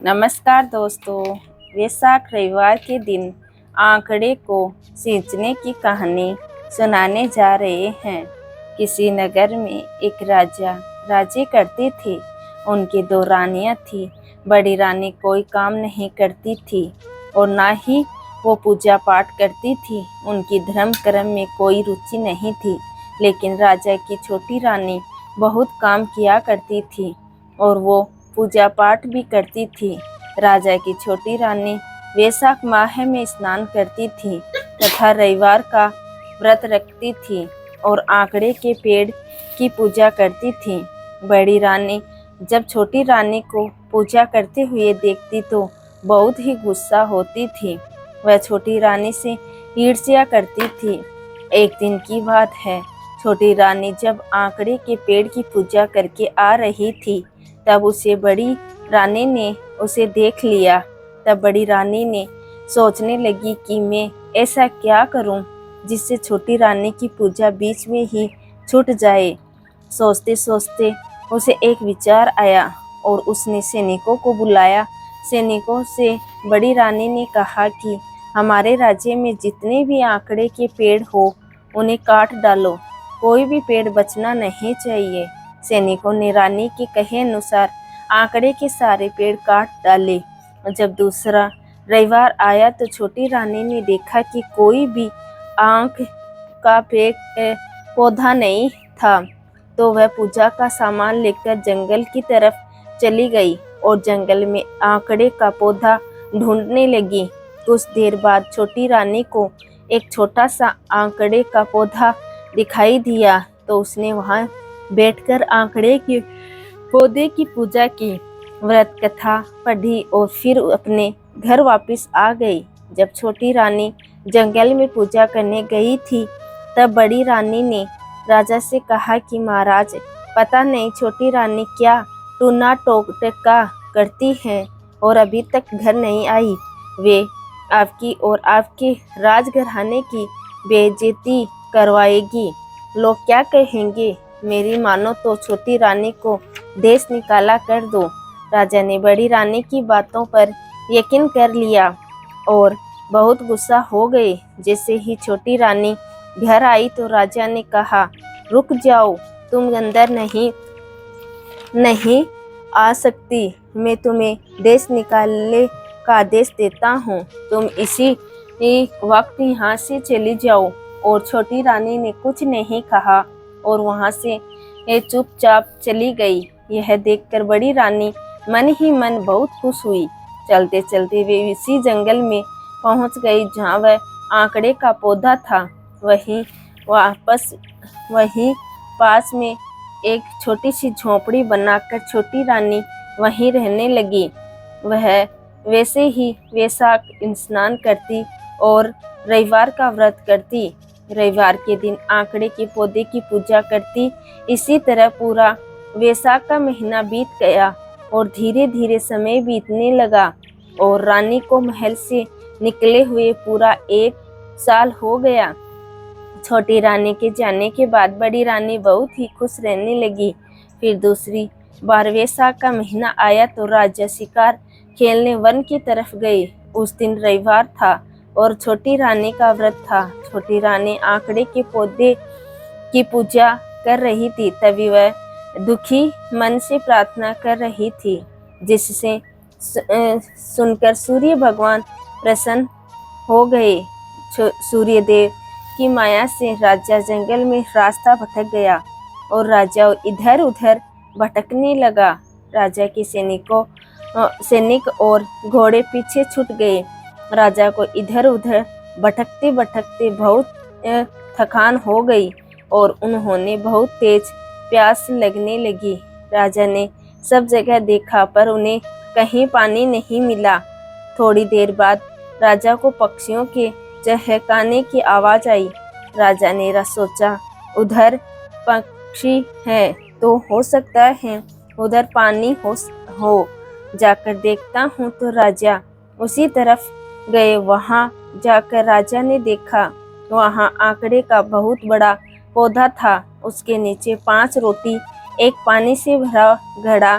नमस्कार दोस्तों, वैशाख रविवार के दिन आंकड़े को सींचने की कहानी सुनाने जा रहे हैं। किसी नगर में एक राजा राज्य करते थे। उनकी दो रानियां थी। बड़ी रानी कोई काम नहीं करती थी और ना ही वो पूजा पाठ करती थी। उनकी धर्म कर्म में कोई रुचि नहीं थी। लेकिन राजा की छोटी रानी बहुत काम किया करती थी और वो पूजा पाठ भी करती थी। राजा की छोटी रानी वैशाख माह में स्नान करती थी तथा रविवार का व्रत रखती थी और आंकड़े के पेड़ की पूजा करती थी। बड़ी रानी जब छोटी रानी को पूजा करते हुए देखती तो बहुत ही गुस्सा होती थी। वह छोटी रानी से ईर्ष्या करती थी। एक दिन की बात है, छोटी रानी जब आंकड़े के पेड़ की पूजा करके आ रही थी तब उसे बड़ी रानी ने उसे देख लिया। तब बड़ी रानी ने सोचने लगी कि मैं ऐसा क्या करूं जिससे छोटी रानी की पूजा बीच में ही छूट जाए। सोचते सोचते उसे एक विचार आया और उसने सैनिकों को बुलाया। सैनिकों से बड़ी रानी ने कहा कि हमारे राज्य में जितने भी आंकड़े के पेड़ हो उन्हें काट डालो, कोई भी पेड़ बचना नहीं चाहिए। सैनिकों ने रानी के कहे अनुसार आंकड़े के सारे पेड़ काट डाले। जब दूसरा रविवार आया तो छोटी रानी ने देखा कि कोई भी आंख का पेड़ पौधा नहीं था। तो वह पूजा का सामान लेकर जंगल की तरफ चली गई और जंगल में आंकड़े का पौधा ढूंढने लगी। कुछ देर बाद छोटी रानी को एक छोटा सा आंकड़े का पौधा दिखाई दिया तो उसने वहां बैठकर आंकड़े के पौधे की पूजा की, व्रत कथा पढ़ी और फिर अपने घर वापस आ गई। जब छोटी रानी जंगल में पूजा करने गई थी तब बड़ी रानी ने राजा से कहा कि महाराज, पता नहीं छोटी रानी क्या टूना टोटका करती है और अभी तक घर नहीं आई। वे आपकी और आपके राजघराने की बेइज्जती करवाएगी। लोग क्या कहेंगे? मेरी मानो तो छोटी रानी को देश निकाला कर दो। राजा ने बड़ी रानी की बातों पर यकीन कर लिया और बहुत गुस्सा हो गए। जैसे ही छोटी रानी घर आई तो राजा ने कहा, रुक जाओ, तुम अंदर नहीं आ सकती। मैं तुम्हें देश निकालने का आदेश देता हूँ। तुम इसी वक्त यहाँ से चली जाओ। और छोटी रानी ने कुछ नहीं कहा और वहाँ से चुपचाप चली गई। यह देखकर बड़ी रानी मन ही मन बहुत खुश हुई। चलते चलते वे इसी जंगल में पहुँच गई जहाँ वह आंकड़े का पौधा था। वहीं पास में एक छोटी सी झोपड़ी बनाकर छोटी रानी वहीं रहने लगी। वह वैसे ही वैशाख स्नान करती और रविवार का व्रत करती। रविवार के दिन आंकड़े के पौधे की पूजा करती। इसी तरह पूरा वैशाख का महीना बीत गया और धीरे धीरे समय बीतने लगा और रानी को महल से निकले हुए पूरा 1 साल हो गया। छोटी रानी के जाने के बाद बड़ी रानी बहुत ही खुश रहने लगी। फिर दूसरी बार वैशाख का महीना आया तो राजा शिकार खेलने वन की तरफ गए। उस दिन रविवार था और छोटी रानी का व्रत था। छोटी रानी आंकड़े के पौधे की पूजा कर रही थी। तभी वह दुखी मन से प्रार्थना कर रही थी, जिससे सुनकर सूर्य भगवान प्रसन्न हो गए। सूर्यदेव की माया से राजा जंगल में रास्ता भटक गया और राजा इधर उधर भटकने लगा। राजा के सैनिक और घोड़े पीछे छूट गए। राजा को इधर उधर भटकते भटकते बहुत थकान हो गई और उन्होंने बहुत तेज प्यास लगने लगी। राजा ने सब जगह देखा पर उन्हें कहीं पानी नहीं मिला। थोड़ी देर बाद राजा को पक्षियों के चहकाने की आवाज आई। राजा ने सोचा, उधर पक्षी है तो हो सकता है उधर पानी हो जाकर देखता हूँ। तो राजा उसी तरफ गए। वहां जाकर राजा ने देखा, वहां आंकड़े का बहुत बड़ा पौधा था। उसके नीचे 5 रोटी, एक पानी से भरा घड़ा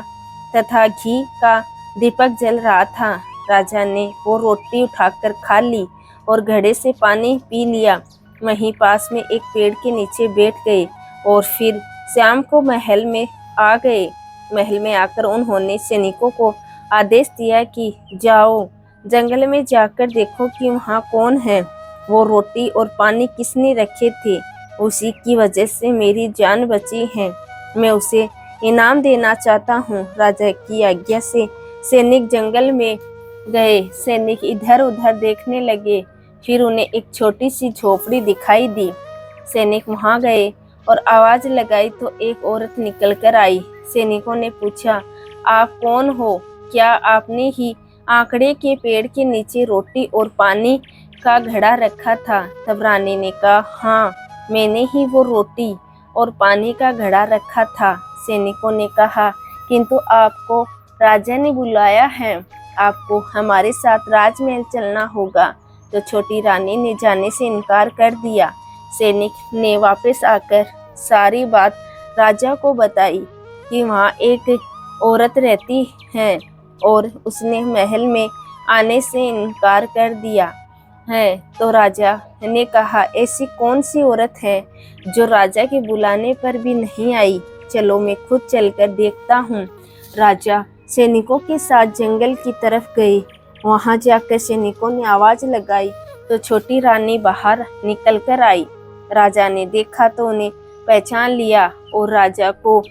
तथा घी का दीपक जल रहा था। राजा ने वो रोटी उठाकर खा ली और घड़े से पानी पी लिया। वहीं पास में एक पेड़ के नीचे बैठ गए और फिर शाम को महल में आ गए। महल में आकर उन्होंने सैनिकों को आदेश दिया कि जाओ, जंगल में जाकर देखो कि वहाँ कौन है। वो रोटी और पानी किसने रखे थे, उसी की वजह से मेरी जान बची है। मैं उसे इनाम देना चाहता हूँ। राजा की आज्ञा से सैनिक जंगल में गए। सैनिक इधर उधर देखने लगे, फिर उन्हें एक छोटी सी झोपड़ी दिखाई दी। सैनिक वहां गए और आवाज लगाई तो एक औरत निकल कर आई। सैनिकों ने पूछा, आप कौन हो? क्या आपने ही आंकड़े के पेड़ के नीचे रोटी और पानी का घड़ा रखा था? तब रानी ने कहा, हाँ, मैंने ही वो रोटी और पानी का घड़ा रखा था। सैनिकों ने कहा, किंतु आपको राजा ने बुलाया है, आपको हमारे साथ राजमहल चलना होगा। तो छोटी रानी ने जाने से इनकार कर दिया। सैनिक ने वापस आकर सारी बात राजा को बताई कि वहाँ एक औरत रहती है और उसने महल में आने से इनकार कर दिया है। तो राजा ने कहा, ऐसी कौन सी औरत है जो राजा के बुलाने पर भी नहीं आई? चलो मैं खुद चलकर देखता हूँ। राजा सैनिकों के साथ जंगल की तरफ गए। वहां जाकर सैनिकों ने आवाज लगाई तो छोटी रानी बाहर निकल कर आई। राजा ने देखा तो उन्हें पहचान लिया और राजा को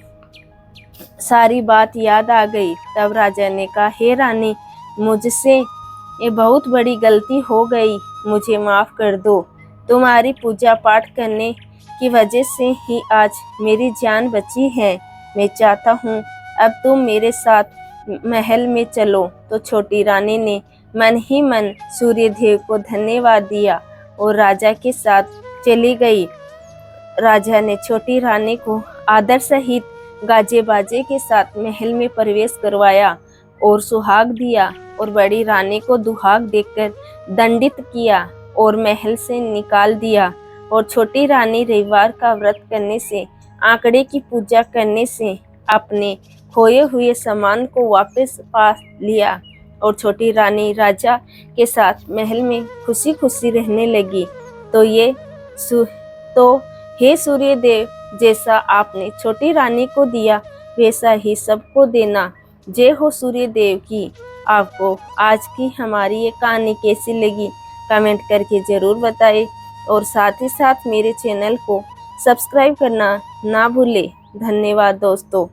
सारी बात याद आ गई। तब राजा ने कहा, हे रानी, मुझसे ये बहुत बड़ी गलती हो गई, मुझे माफ कर दो। तुम्हारी पूजा पाठ करने की वजह से ही आज मेरी जान बची है। मैं चाहता हूँ अब तुम मेरे साथ महल में चलो। तो छोटी रानी ने मन ही मन सूर्यदेव को धन्यवाद दिया और राजा के साथ चली गई। राजा ने छोटी रानी को आदर सहित गाजे बाजे के साथ महल में प्रवेश करवाया और सुहाग दिया और बड़ी रानी को दुहाग देकर दंडित किया और महल से निकाल दिया। और छोटी रानी रविवार का व्रत करने से, आंकड़े की पूजा करने से अपने खोए हुए सामान को वापस पा लिया और छोटी रानी राजा के साथ महल में खुशी खुशी रहने लगी। तो हे सूर्यदेव, जैसा आपने छोटी रानी को दिया वैसा ही सबको देना। जय हो सूर्यदेव की। आपको आज की हमारी ये कहानी कैसी लगी कमेंट करके ज़रूर बताएं और साथ ही साथ मेरे चैनल को सब्सक्राइब करना ना भूलें। धन्यवाद दोस्तों।